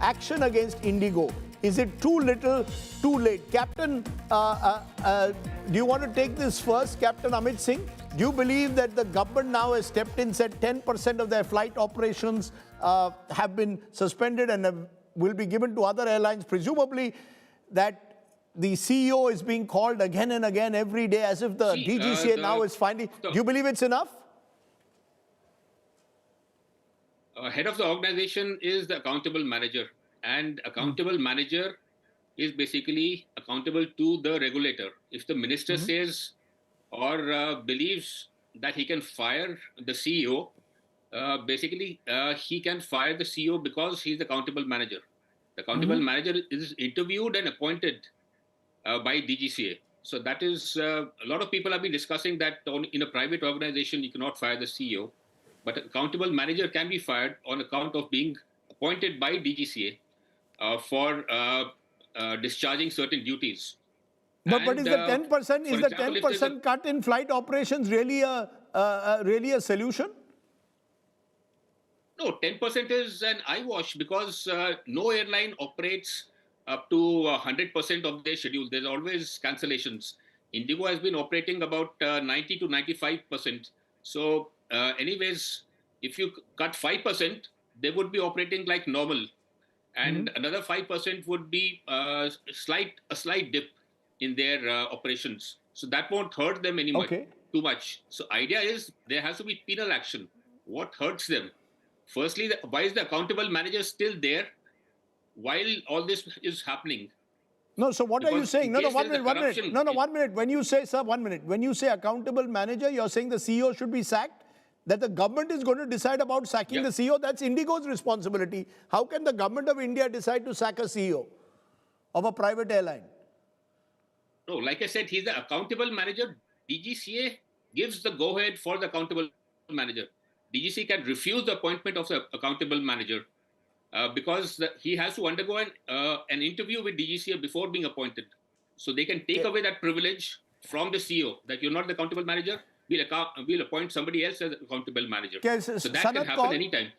action against IndiGo? Is it too little, too late? Captain, do you want to take this first, Captain Amit Singh? Do you believe that the government now has stepped in, said 10% of their flight operations have been suspended and will be given to other airlines, presumably that the CEO is being called again and again every day as if the DGCA now is finally... Do you believe it's enough? Head of the organization is the accountable manager, and accountable manager is basically accountable to the regulator. If the minister says or believes that he can fire the CEO, basically he can fire the CEO because he's the accountable manager. The accountable manager is interviewed and appointed by DGCA. So that is, a lot of people have been discussing that in a private organization, you cannot fire the CEO. But an accountable manager can be fired on account of being appointed by DGCA for discharging certain duties. But is the 10% cut in flight operations really a solution? No, 10% is an eyewash because no airline operates up to 100% of their schedule. There's always cancellations. IndiGo has been operating about 90 to 95%. So anyways, if you cut 5%, they would be operating like normal. And another 5% would be a slight dip in their operations. So that won't hurt them anymore too much. So idea is there has to be penal action. What hurts them? Firstly, why is the accountable manager still there while all this is happening? No, so what are you saying? No, 1 minute. No, 1 minute. When you say, sir, 1 minute. When you say accountable manager, you're saying the CEO should be sacked? That the government is going to decide about sacking the CEO? That's IndiGo's responsibility. How can the government of India decide to sack a CEO of a private airline? No, like I said, he's the accountable manager. DGCA gives the go-ahead for the accountable manager. DGCA can refuse the appointment of the accountable manager because he has to undergo an interview with DGCA before being appointed. So they can take away that privilege from the CEO, that you're not the accountable manager, we'll appoint somebody else as accountable manager. So that can happen anytime.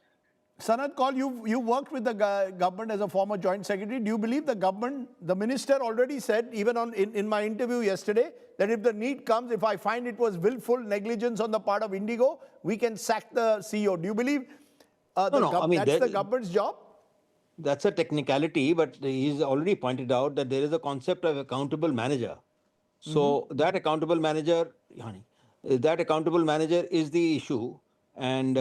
Sanath Kaul, you worked with the government as a former Joint Secretary. Do you believe the government, the minister already said, even in my interview yesterday, that if the need comes, if I find it was willful negligence on the part of IndiGo, we can sack the CEO. Do you believe that's the government's job? That's a technicality, but he's already pointed out that there is a concept of accountable manager. So that accountable manager, is the issue, and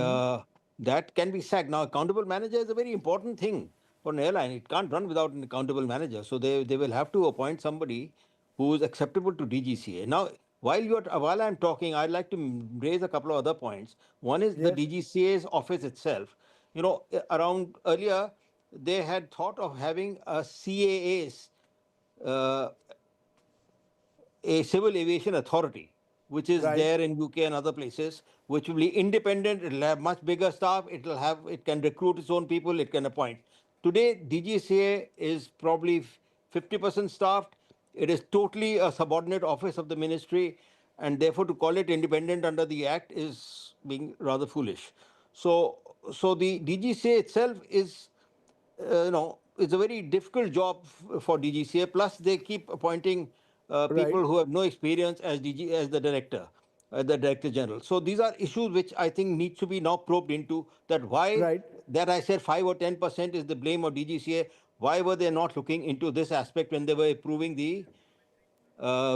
that can be sacked. Now, accountable manager is a very important thing for an airline. It can't run without an accountable manager. So they will have to appoint somebody who is acceptable to DGCA. Now, while I'm talking, I'd like to raise a couple of other points. One is the DGCA's office itself. You know, around earlier, they had thought of having a CAA's, a civil aviation authority, which is there in UK and other places, which will be independent. It'll have much bigger staff. It can recruit its own people. It can appoint. Today, DGCA is probably 50% staffed. It is totally a subordinate office of the ministry, and therefore to call it independent under the Act is being rather foolish. So the DGCA itself is, it's a very difficult job for DGCA. Plus, they keep appointing people who have no experience as the director, the Director General. So these are issues which I think need to be now probed into. That why that I said 5 or 10% is the blame of DGCA. Why were they not looking into this aspect when they were approving the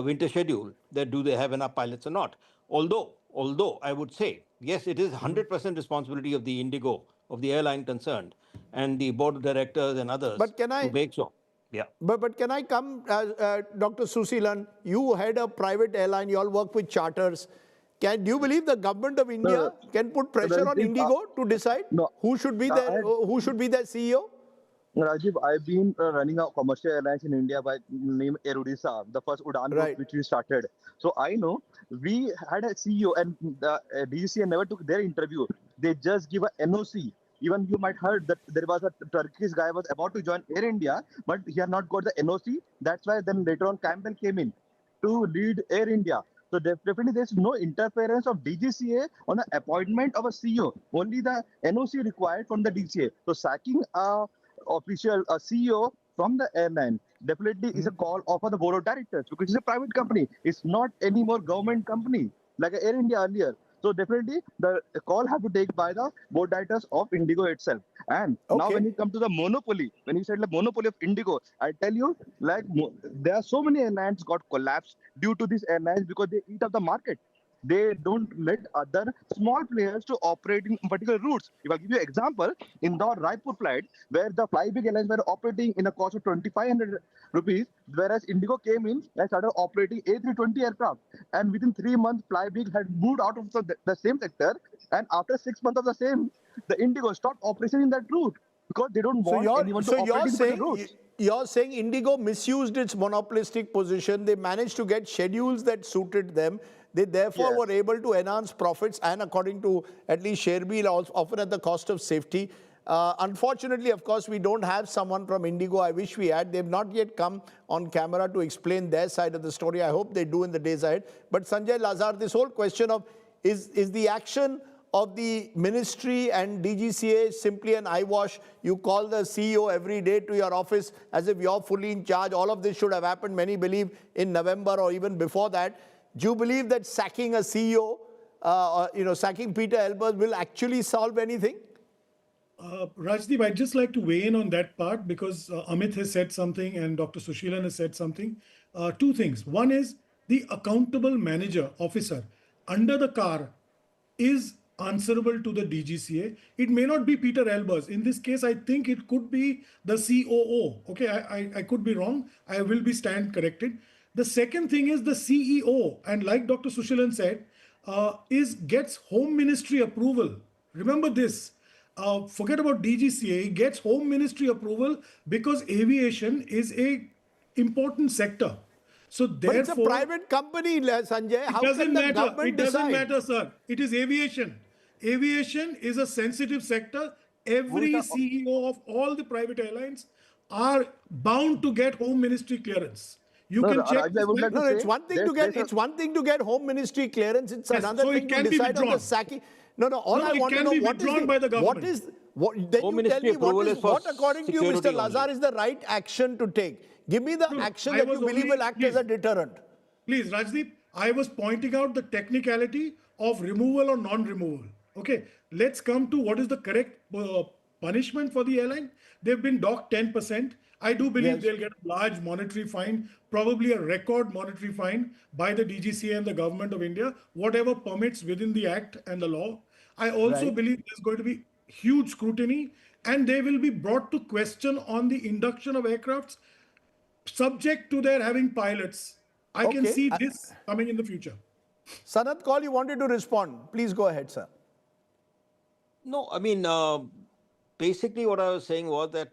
winter schedule? That do they have enough pilots or not? Although I would say, yes, it is 100% responsibility of the IndiGo, of the airline concerned, and the board of directors and others to make sure. Yeah. But can I come, Dr. Susilan, you head a private airline, you all work with charters. Do you believe the government of India can put pressure on IndiGo to decide who should be their CEO? Rajiv, I've been running a commercial airlines in India by name Air Odisha, the first Udan route which we started. So I know we had a CEO and the DGCA never took their interview. They just give a NOC. Even you might heard that there was a Turkish guy was about to join Air India, but he had not got the NOC. That's why then later on Campbell came in to lead Air India. So definitely there's no interference of DGCA on the appointment of a CEO. Only the NOC required from the DGCA. So sacking a official CEO from the airline definitely is a call of the board of directors because it's a private company. It's not any more government company like Air India earlier. So definitely the call have to take by the board directors of IndiGo itself. And now when Okay. it comes to the monopoly, when you said like monopoly of IndiGo, I tell you like there are so many airlines got collapsed due to these airlines because they eat up the market. They don't let other small players to operate in particular routes. If I give you an example, in the Raipur flight, where the fly big airlines were operating in a cost of 2,500 rupees, whereas Indigo came in and started operating A320 aircraft. And within 3 months, Flybig had moved out of the same sector. And after 6 months of the same, the Indigo stopped operation in that route because they don't So want anyone to operate in particular routes. you're saying Indigo misused its monopolistic position. They managed to get schedules that suited them. They therefore Yes. were able to enhance profits, and according to at least Sherbil, often at the cost of safety. Unfortunately, of course, we don't have someone from Indigo. I wish we had. They've not yet come on camera to explain their side of the story. I hope they do in the days ahead. But Sanjay Lazar, this whole question of is the action of the ministry and DGCA simply an eyewash? You call the CEO every day to your office as if you're fully in charge. All of this should have happened, many believe, in November or even before that. Do you believe that sacking a CEO, sacking Pieter Elbers will actually solve anything? Rajdeep, I'd just like to weigh in on that part because Amit has said something and Dr. Sushilan has said something. Two things. One is the accountable manager officer under the car is answerable to the DGCA. It may not be Pieter Elbers. In this case, I think it could be the COO. Okay, I could be wrong. I will be stand corrected. The second thing is the CEO, and like Dr. Sushilan said, gets Home Ministry approval. Remember this. Forget about DGCA, gets Home Ministry approval because aviation is a important sector. So therefore, But it's a private company, Sanjay. How can the government It doesn't decide? matter, sir. It is aviation. Aviation is a sensitive sector. Every CEO of all the private airlines are bound to get Home Ministry clearance. You No, can check. Raj, I would like to No, say it's one thing to get there's a- one thing to get Home Ministry clearance. It's Yes, another so it thing to can be decide on the withdrawn. sacking. No. All No, I it want to can know be what is withdrawn by the what government. is what? Then Home you tell Ministry me what approval is is for what according to you, Mr. security Lazar, only. is the right action to take. Give me the No, action I that you was believe only- will act as a deterrent. Please, Rajdeep, I was pointing out the technicality of removal or non-removal. Okay, let's come to what is the correct punishment for the airline. They've been docked 10%. I do believe Yes. they'll get a large monetary fine, probably a record monetary fine by the DGCA and the government of India, whatever permits within the act and the law. I also Right. believe there's going to be huge scrutiny and they will be brought to question on the induction of aircrafts subject to their having pilots. I can Okay. see this coming in the future. Sanath Kaul, you wanted to respond. Please go ahead, sir. No, I mean, basically what I was saying was that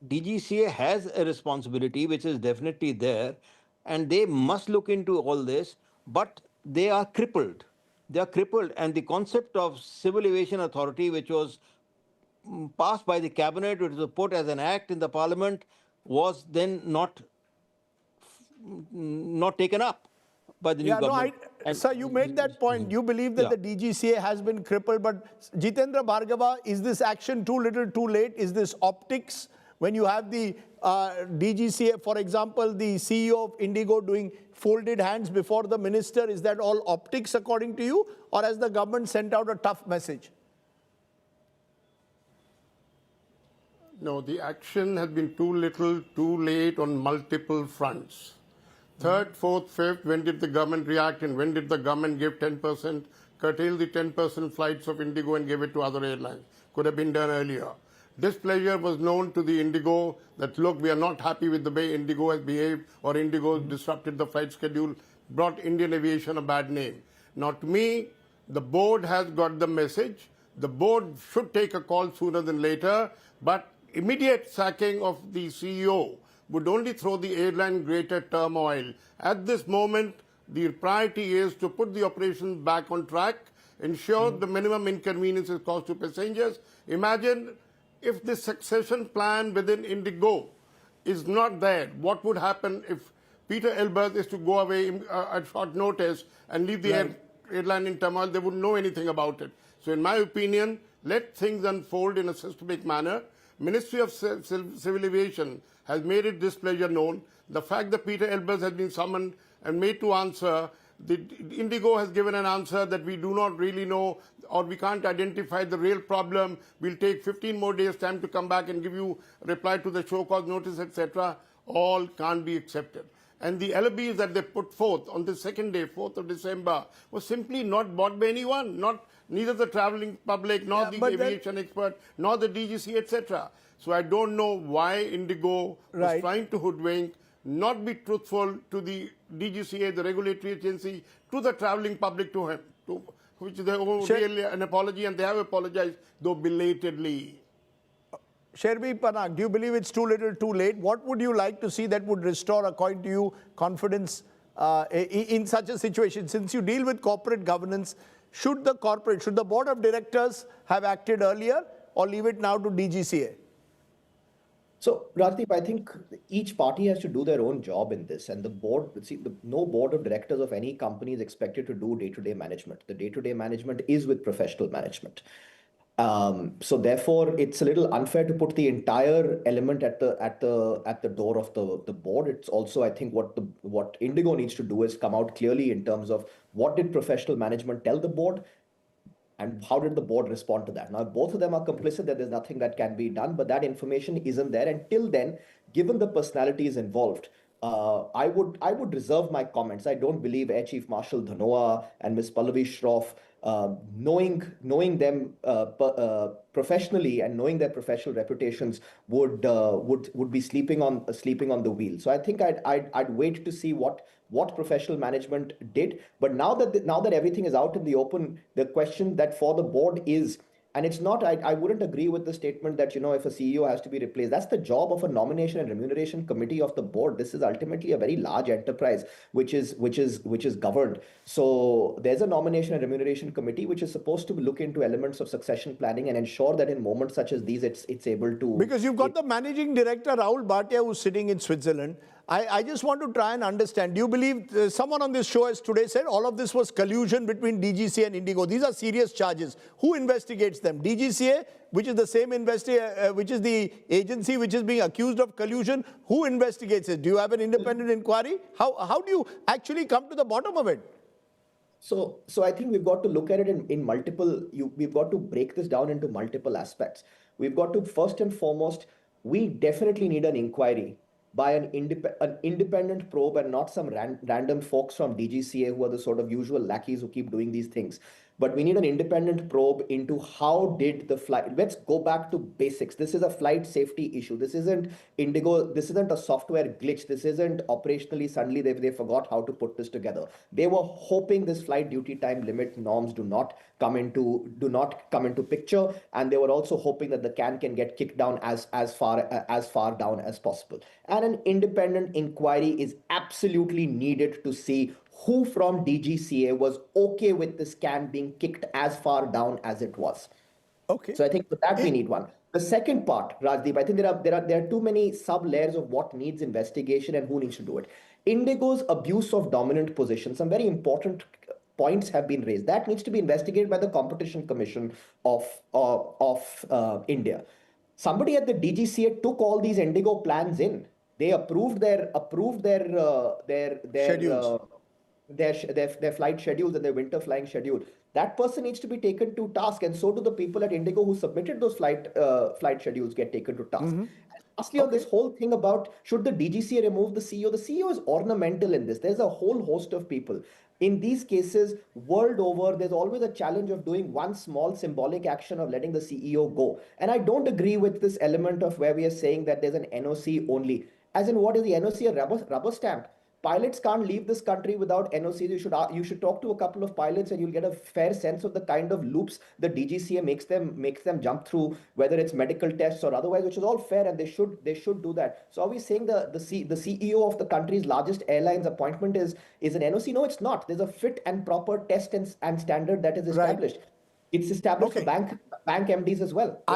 DGCA has a responsibility, which is definitely there, and they must look into all this, but they are crippled. They are crippled, and the concept of Civil Aviation Authority, which was passed by the cabinet, which was put as an act in the parliament, was then not taken up by the new government. Sir, you made that point. You believe that Yeah. the DGCA has been crippled, but Jitendra Bhargava, is this action too little, too late? Is this optics? When you have the DGCA, for example, the CEO of IndiGo doing folded hands before the minister, is that all optics according to you? Or has the government sent out a tough message? No, the action has been too little, too late on multiple fronts. Third, fourth, fifth, when did the government react and when did the government give 10%, curtail the 10% flights of IndiGo and give it to other airlines? Could have been done earlier. Displeasure was known to the IndiGo that, look, we are not happy with the way IndiGo has behaved or IndiGo disrupted the flight schedule, brought Indian aviation a bad name. Now, to me, the board has got the message. The board should take a call sooner than later, but immediate sacking of the CEO would only throw the airline greater turmoil. At this moment, the priority is to put the operations back on track, ensure the minimum inconvenience is caused to passengers. Imagine if the succession plan within IndiGo is not there, what would happen if Pieter Elbers is to go away at short notice and leave the airline in turmoil? They wouldn't know anything about it. So in my opinion, let things unfold in a systemic manner. Ministry of Civil Aviation has made its displeasure known. The fact that Pieter Elbers has been summoned and made to answer, the IndiGo has given an answer that we do not really know or we can't identify the real problem. We'll take 15 more days time to come back and give you a reply to the show cause notice, etc. All can't be accepted. And the LBs that they put forth on the second day, 4th of December, was simply not bought by anyone, neither the traveling public, nor the aviation expert, nor the DGCA, etc. So I don't know why IndiGo was trying to hoodwink, not be truthful to the DGCA, the regulatory agency, to the traveling public, to him, which they owe really an apology, and they have apologized, though belatedly. Sherbi Panak, do you believe it's too little, too late? What would you like to see that would restore, according to you, confidence in such a situation? Since you deal with corporate governance, should the board of directors have acted earlier or leave it now to DGCA? So, Rajdeep, I think each party has to do their own job in this. And the board, no board of directors of any company is expected to do day-to-day management. The day-to-day management is with professional management. So therefore, it's a little unfair to put the entire element at the door of the board. It's also, I think, what IndiGo needs to do is come out clearly in terms of what did professional management tell the board, and how did the board respond to that? Now, both of them are complicit, that there's nothing that can be done, but that information isn't there. And till then, given the personalities involved, I would reserve my comments. I don't believe Air Chief Marshal Dhanoa and Ms. Pallavi Shroff, knowing them professionally and knowing their professional reputations, would be sleeping on the wheel. So I think I'd wait to see what professional management did. But now that everything is out in the open, the question that for the board is, and it's not, I wouldn't agree with the statement that, if a CEO has to be replaced, that's the job of a nomination and remuneration committee of the board. This is ultimately a very large enterprise, which is governed. So there's a nomination and remuneration committee, which is supposed to look into elements of succession planning and ensure that in moments such as these, it's able to. Because you've got the managing director, Rahul Bhatia, who's sitting in Switzerland. I just want to try and understand. Do you believe someone on this show has today said all of this was collusion between DGCA and IndiGo? These are serious charges. Who investigates them? DGCA, which is the same which is the agency which is being accused of collusion. Who investigates it? Do you have an independent inquiry? How do you actually come to the bottom of it? So I think we've got to look at it in multiple. We've got to break this down into multiple aspects. We've got to, first and foremost, we definitely need an inquiry by an independent probe and not some random folks from DGCA who are the sort of usual lackeys who keep doing these things. But we need an independent probe into how did the flight. Let's go back to basics. This is a flight safety issue. This isn't IndiGo. This isn't a software glitch. This isn't operationally suddenly they forgot how to put this together. They were hoping this flight duty time limit norms do not come into picture, and they were also hoping that the can get kicked down as far down as possible. And an independent inquiry is absolutely needed to see who from DGCA was okay with this can being kicked as far down as it was. Okay. So I think for that we need one. The second part, Rajdeep, I think there are too many sub layers of what needs investigation and who needs to do it. IndiGo's abuse of dominant position, some very important points have been raised. That needs to be investigated by the Competition Commission of India. Somebody at the DGCA took all these IndiGo plans in. They approved their schedules. Their flight schedules and their winter flying schedule. That person needs to be taken to task, and so do the people at IndiGo who submitted those flight schedules get taken to task. Mm-hmm. Lastly, on this whole thing about should the DGCA remove the CEO is ornamental in this. There's a whole host of people. In these cases, world over, there's always a challenge of doing one small symbolic action of letting the CEO go. And I don't agree with this element of where we are saying that there's an NOC only. As in, what is the NOC? A rubber stamp. Pilots can't leave this country without NOCs. You should talk to a couple of pilots and you'll get a fair sense of the kind of loops the DGCA makes them jump through, whether it's medical tests or otherwise, which is all fair, and they should do that. So are we saying the CEO of the country's largest airline's appointment is an NOC? No, it's not. There's a fit and proper test and standard that is established. Right. It's established for bank MDs as well.